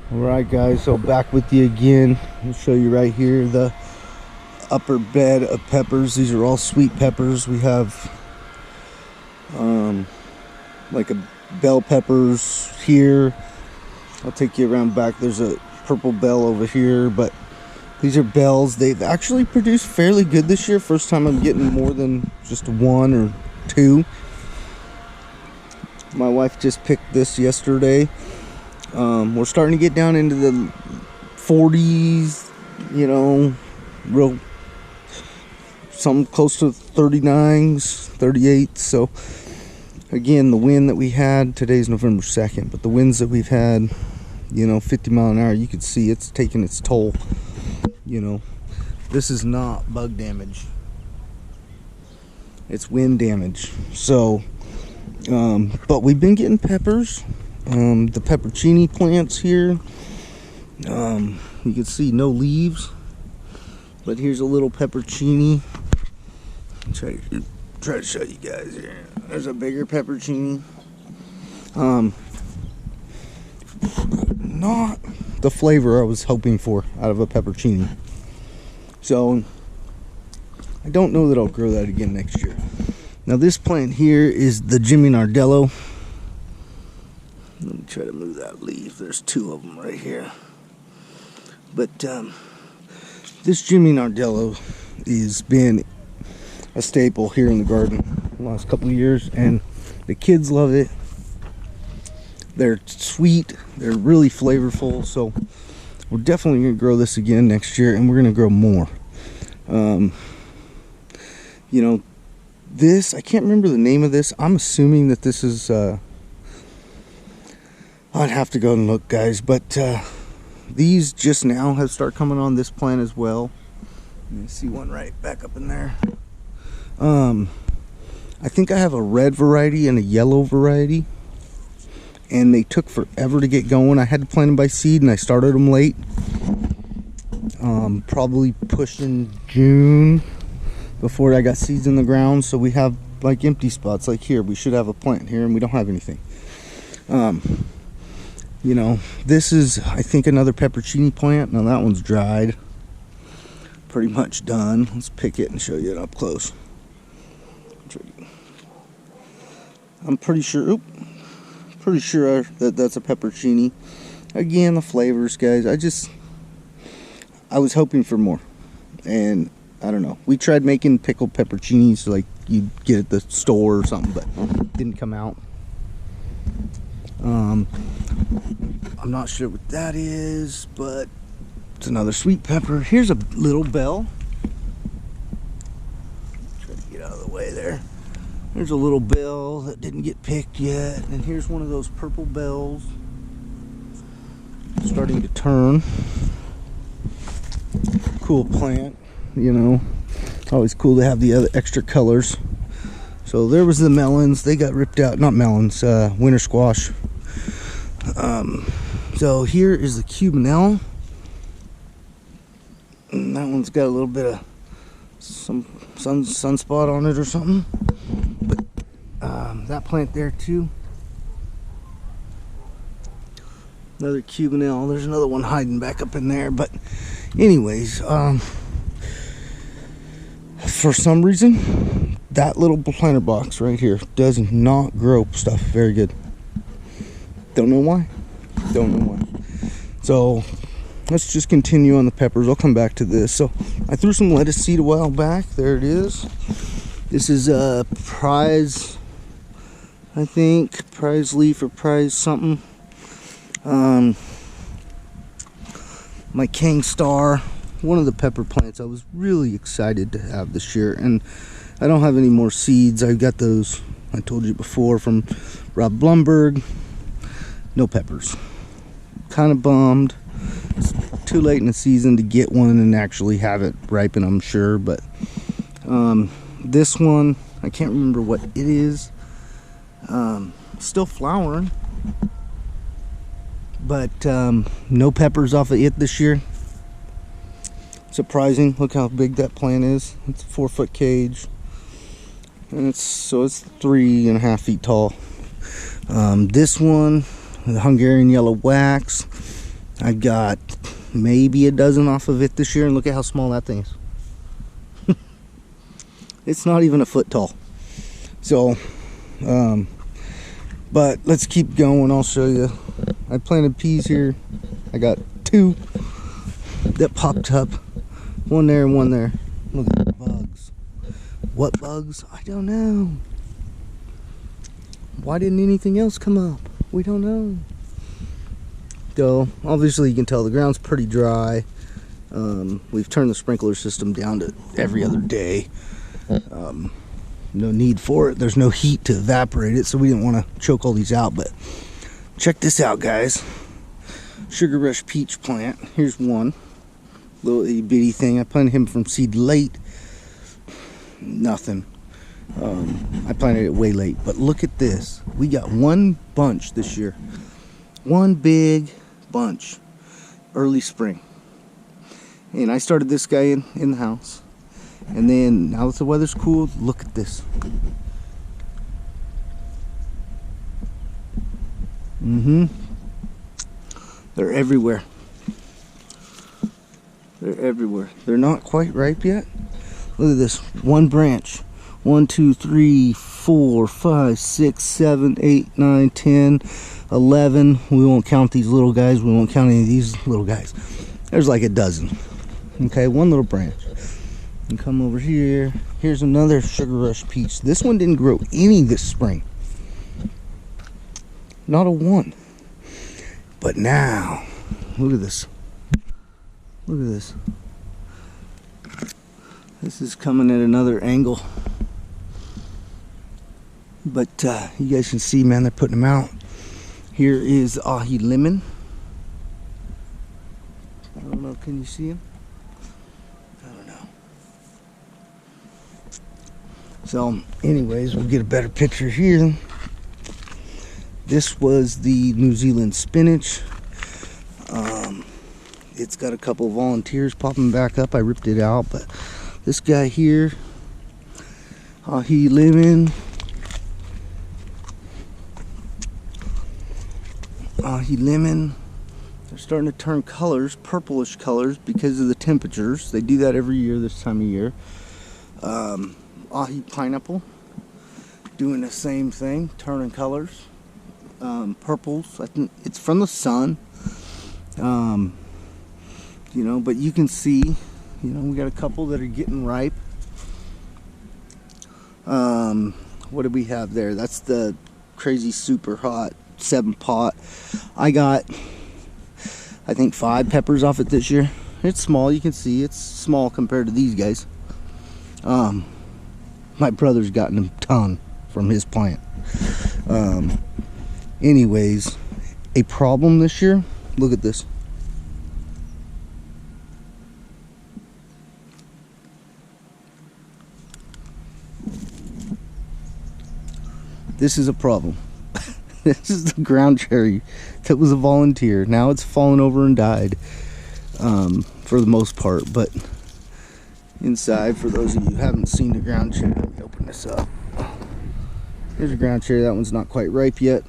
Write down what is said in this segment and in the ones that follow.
Alright guys, so back with you again. I'll show you right here the upper bed of peppers. These are all sweet peppers. We have like a bell peppers here. I'll take you around back. There's a purple bell over here, but these are bells. They've actually produced fairly good this year. First time I'm getting more than just one or two. My wife just picked this yesterday. We're starting to get down into the 40s, you know, real, some close to 39s, 38s. So again, the wind that we had, today's November 2nd, but the winds that we've had, you know, 50 mile an hour, you can see it's taking its toll. You know, this is not bug damage, it's wind damage. So but we've been getting peppers. The peppercini plants here, you can see no leaves, but here's a little peppercini. Try to show you guys here. There's a bigger peppercini. Not the flavor I was hoping for out of a peppercini. So I don't know that I'll grow that again next year. Now this plant here is the Jimmy Nardello. Let me try to move that leaf. There's two of them right here. But this Jimmy Nardello has been a staple here in the garden the last couple of years, and the kids love it. They're sweet, they're really flavorful, so we're definitely going to grow this again next year, and we're going to grow more. You know, this, I can't remember the name of this. I'm assuming that this is I'd have to go and look, guys, but these just now have started coming on this plant as well. You see one right back up in there. I think I have a red variety and a yellow variety, and they took forever to get going. I had to plant them by seed, and I started them late. Probably pushing June before I got seeds in the ground, so we have like empty spots. Like here, we should have a plant here, and we don't have anything. You know, this is, I think, another peppercini plant. Now that one's dried, pretty much done. Let's pick it and show you it up close. I'm pretty sure that that's a peppercini. Again, the flavors, guys, I was hoping for more, and I don't know. We tried making pickled pepperoncinis like you get at the store or something, but it didn't come out. I'm not sure what that is, but it's another sweet pepper. Here's a little bell. Try to get out of the way there. There's a little bell that didn't get picked yet, and here's one of those purple bells starting to turn. Cool plant, you know. Always cool to have the other extra colors. So there was the melons. They got ripped out. Not melons, winter squash. So here is the Cubanelle. And that one's got a little bit of some sunspot on it or something. But that plant there too. Another Cubanelle. There's another one hiding back up in there. But anyways, for some reason, that little planter box right here does not grow stuff very good. Don't know why. So let's just continue on the peppers. I'll come back to this. So I threw some lettuce seed a while back. There it is. This is a prize, I think, prize leaf or prize something. My King Star, one of the pepper plants I was really excited to have this year, and I don't have any more seeds. I got those, I told you before, from Rob Blumberg. No peppers. Kind of bummed. It's too late in the season to get one and actually have it ripen, I'm sure. But this one, I can't remember what it is. Still flowering, but no peppers off of it this year. Surprising. Look how big that plant is. It's a 4-foot cage, and it's 3.5 feet tall. This one, the Hungarian yellow wax, I got maybe a dozen off of it this year, and look at how small that thing is. It's not even a foot tall. So, but let's keep going. I'll show you. I planted peas here. I got 2 that popped up. One there and one there. Look at the bugs. What bugs? I don't know. Why didn't anything else come up? We don't know. So, obviously you can tell the ground's pretty dry. We've turned the sprinkler system down to every other day. No need for it. There's no heat to evaporate it, so we didn't want to choke all these out. But check this out, guys. Sugar Rush peach plant. Here's one little itty bitty thing. I planted him from seed late. Nothing. I planted it way late, but look at this. We got one bunch this year. One big bunch. Early spring. And I started this guy in the house. And then, now that the weather's cool, look at this. They're everywhere. They're everywhere. They're not quite ripe yet. Look at this. One branch. 1, 2, 3, 4, 5, 6, 7, 8, 9, 10, 11. We won't count these little guys. We won't count any of these little guys. There's like a dozen. Okay, one little branch. And come over here. Here's another Sugar Rush peach. This one didn't grow any this spring. Not a one. But now, look at this. Look at this. This is coming at another angle. But you guys can see, man, they're putting them out. Here is ahi lemon. I don't know, can you see him? I don't know. So, anyways, we'll get a better picture here. This was the New Zealand spinach. It's got a couple of volunteers popping back up. I ripped it out, but this guy here, ahi lemon. Ahi lemon. They're starting to turn colors, purplish colors, because of the temperatures. They do that every year this time of year. Ahi pineapple, doing the same thing, turning colors. Purples. I think it's from the sun. You know, but you can see, you know, we got a couple that are getting ripe. What do we have there? That's the crazy super hot 7-pot. I got, I think, 5 peppers off it this year. It's small, you can see it's small compared to these guys. My brother's gotten a ton from his plant. Anyways, a problem this year. Look at this. This is a problem. This is the ground cherry that was a volunteer. Now it's fallen over and died, for the most part. But inside, for those of you who haven't seen the ground cherry, let me open this up. Here's a ground cherry. That one's not quite ripe yet.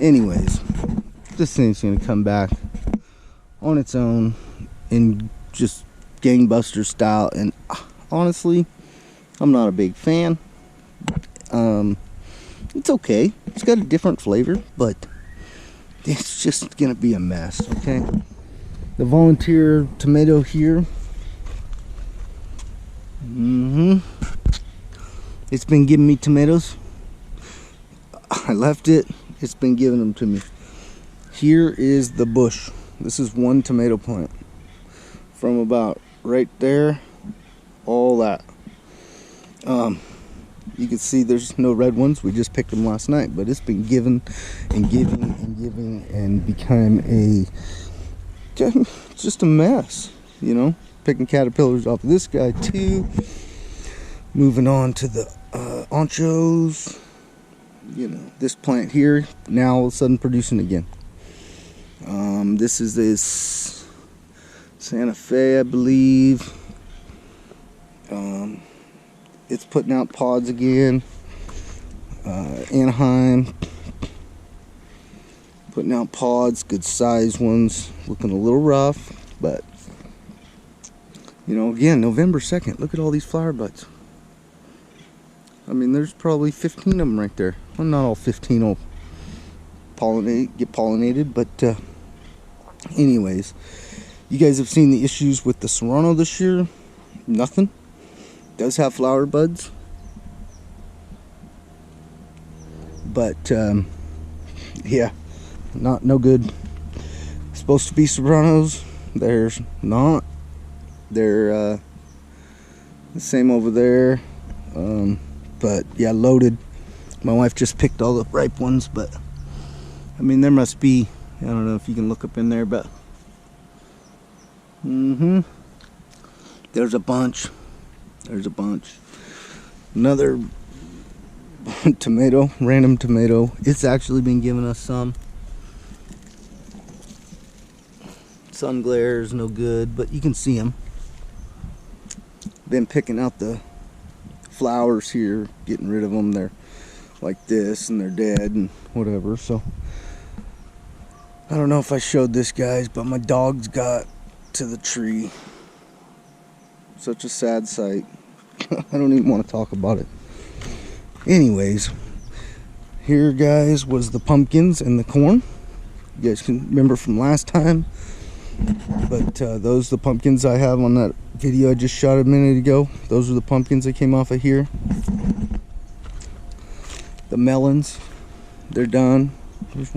Anyways, this thing's going to come back on its own in just gangbuster style. And honestly, I'm not a big fan. It's okay. It's got a different flavor, but it's just gonna be a mess, okay? The volunteer tomato here. It's been giving me tomatoes. I left it. It's been giving them to me. Here is the bush. This is one tomato plant. From about right there, all that. You can see there's no red ones. We just picked them last night, but it's been giving and giving and giving and become just a mess, you know. Picking caterpillars off of this guy too. Moving on to the anchos. You know, this plant here now all of a sudden producing again. This is this Santa Fe, I believe. It's putting out pods again. Anaheim Putting out pods, good size ones. Looking a little rough, but you know, again, November 2nd. Look at all these flower buds. I mean, there's probably 15 of them right there. Well, not all 15 will get pollinated, but anyways, you guys have seen the issues with the Serrano this year. Nothing. Does have flower buds, but yeah, no good. Supposed to be Serranos. There's not. They're the same over there, but yeah, loaded. My wife just picked all the ripe ones, but I mean, there must be, I don't know if you can look up in there, but there's a bunch. Another tomato, random tomato. It's actually been giving us some. Sun glare is no good, but you can see them. Been picking out the flowers here, getting rid of them. They're like this and they're dead and whatever. So I don't know if I showed this, guys, but my dogs got to the tree. Such a sad sight. I don't even want to talk about it. Anyways, here, guys, was the pumpkins and the corn. You guys can remember from last time. But those are the pumpkins I have on that video I just shot a minute ago. Those are the pumpkins that came off of here. The melons, they're done. There's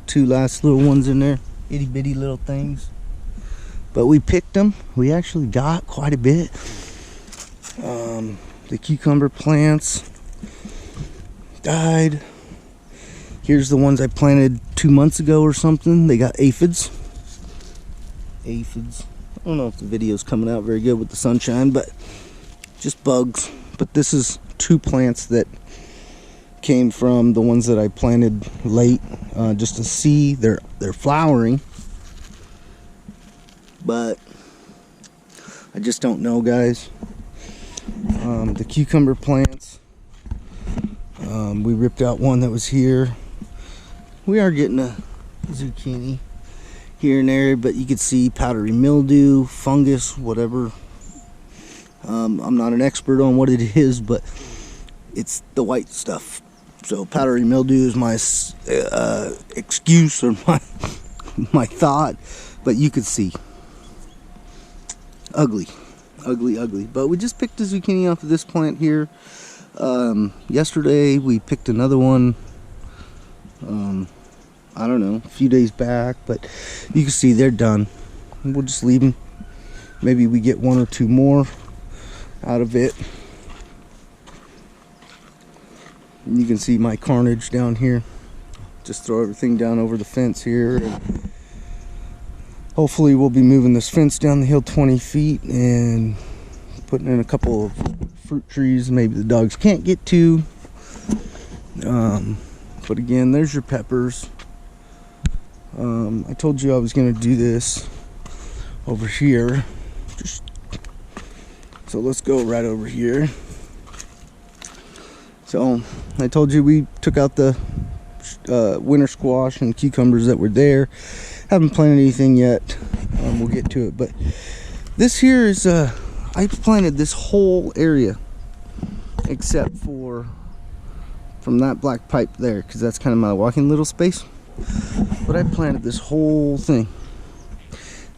two last little ones in there. Itty bitty little things. But we picked them. We actually got quite a bit. The cucumber plants died. Here's the ones I planted 2 months ago or something. They got aphids. I don't know if the video's coming out very good with the sunshine, but just bugs. But this is 2 plants that came from the ones that I planted late, just to see they're flowering. But I just don't know, guys. The cucumber plants, we ripped out one that was here. We are getting a zucchini here and there, but you could see powdery mildew, fungus, whatever. I'm not an expert on what it is, but it's the white stuff. So powdery mildew is my excuse or my thought, but you could see. Ugly. But we just picked a zucchini off of this plant here. Yesterday we picked another one. I don't know, a few days back, but you can see they're done. We'll just leave them. Maybe we get 1 or 2 more out of it. And you can see my carnage down here. Just throw everything down over the fence here. And hopefully we'll be moving this fence down the hill 20 feet and putting in a couple of fruit trees maybe the dogs can't get to. But again, there's your peppers. I told you I was going to do this over here. So let's go right over here. So I told you we took out the winter squash and cucumbers that were there. Haven't planted anything yet. We'll get to it. But this here is, I planted this whole area except for from that black pipe there, because that's kind of my walking little space. But I planted this whole thing.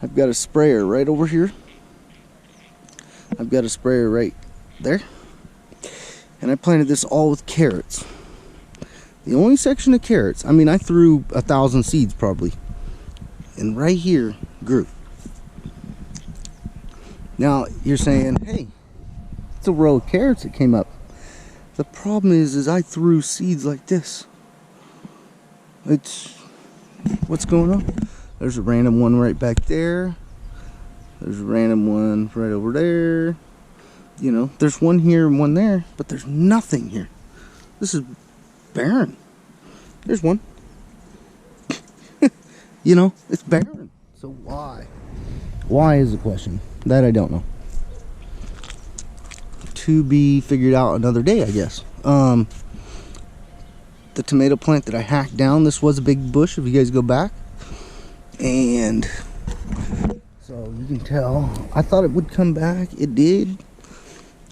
I've got a sprayer right over here. I've got a sprayer right there. And I planted this all with carrots. The only section of carrots, I mean, I threw 1,000 seeds probably. And right here grew. Now, you're saying, hey, it's a row of carrots that came up. The problem is I threw seeds like this. What's going on? There's a random one right back there. There's a random one right over there. You know, there's one here and one there, but there's nothing here. This is barren. There's one. You know, it's barren. So why? Why is the question. That I don't know. To be figured out another day, I guess. The the tomato plant that I hacked down. This was a big bush if you guys go back. And so you can tell, I thought it would come back. It did.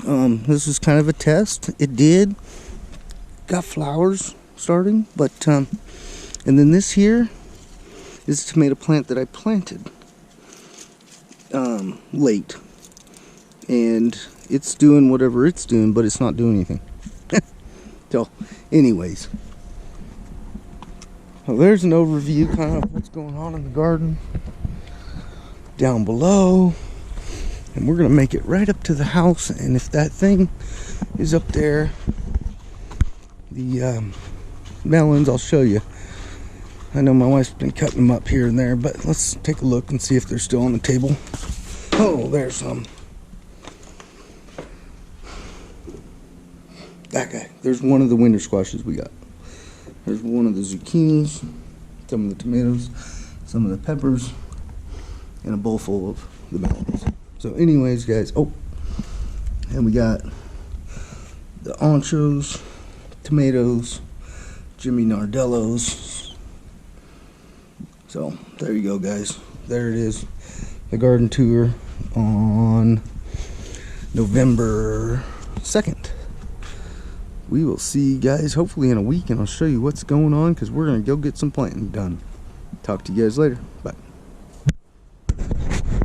This was kind of a test. It did. Got flowers starting, but and then this here is a tomato plant that I planted late, and it's doing whatever it's doing, but it's not doing anything. So anyways, well, there's an overview kind of what's going on in the garden down below, and we're gonna make it right up to the house. And if that thing is up there, the melons, I'll show you. I know my wife's been cutting them up here and there, but let's take a look and see if they're still on the table. Oh, there's some. That guy. There's one of the winter squashes we got. There's one of the zucchinis, some of the tomatoes, some of the peppers, and a bowl full of the melons. So anyways, guys, oh, and we got the anchos, tomatoes, Jimmy Nardellos. So there you go, guys. There it is. The garden tour on November 2nd. We will see you guys hopefully in a week, and I'll show you what's going on, because we're going to go get some planting done. Talk to you guys later. Bye.